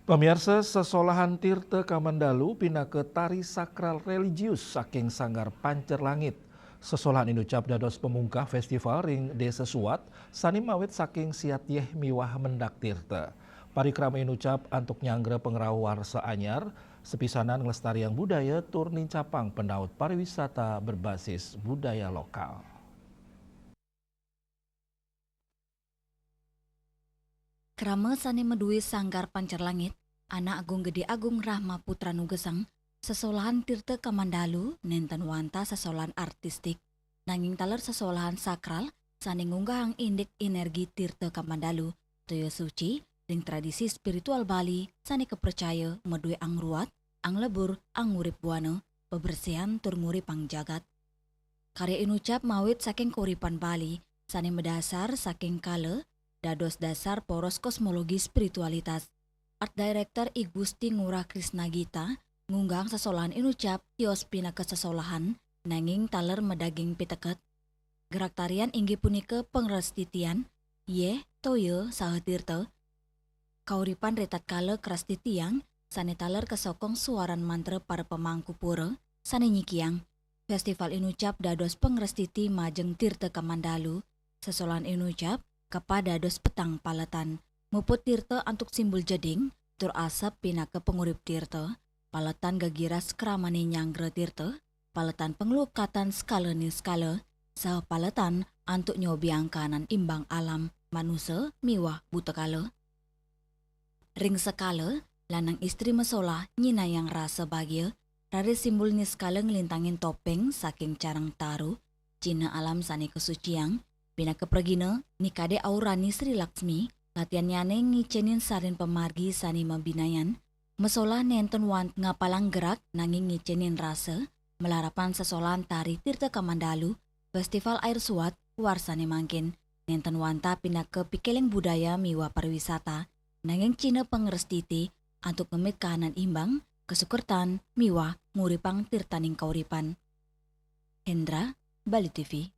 Pemirsa sesolahan Tirta Kamandalu pindah ke tari sakral religius saking sanggar pancer langit. Sesolahan inucap dados pemungkah festival ring desa Suat, sani mawit saking siatyeh miwah mendak Tirta. Parikrama inucap antuk nyanggre pengrawar seanyar, sepisanan ngelestarian budaya tur nincapang pendaut pariwisata berbasis budaya lokal. Krama sane medui sanggar pancer langit, anak Agung Gede Agung Rahma Putra Nugesang, sesolahan Tirta Kamandalu, nenten wanta sesolahan artistik, nanging taler sesolahan sakral, sane ngunggahang indik energi Tirta Kamandalu, toyo suci, ring tradisi spiritual Bali, sane kepercaya medui ang ruat, ang lebur, ang ngurip buana, pebersihan tur ngurip ang jagat. Karya inucap mawit saking kuripan Bali, sane medasar saking kale, dados dasar poros kosmologi spiritualitas. Art Director I Gusti Ngurah Krisna Gita ngunggang sesolahan inucap tios pina ke sesolahan nanging taler medaging piteket. Gerak tarian inggih punika pengrestitian ye toyo sahetirte kauripan retat kale krastitiang sane taler kesokong suaran mantra para pemangku pura sane nyikiang. Festival inucap dados pengrestiti majeng Tirta Kamandalu. Sesolahan inucap kepada dos petang paletan, muput Tirta antuk simbol jeding, tur asap pina ke pengurip Tirta, paletan gagiras kramane nyanggre Tirta, paletan pengelukatan skala ni skala, sah paletan antuk nyobi angkanan imbang alam, manusia miwah butekala. Ring sekala, lanang istri mesolah nyina yang rasa bahagia, rade simbol ni skala ngelintangin topeng saking carang taru, cina alam sani kesuciang, pina kepergina nikade aurani Sri Laksmi latihan nyane ngicenin sarin pemargi sani mabinayan mesolah nenten want ngapalang gerak nanging ngicenin rasa melarapan sesolahan tari Tirta Kamandalu festival air suat warsane mangkin nenten wanta pina ke pikeleng budaya miwa pariwisata nanging cina pengerestiti antuk ngemit kahanan imbang kesukertan miwa nguripang tirtaning kauripan. Hendra, Bali TV.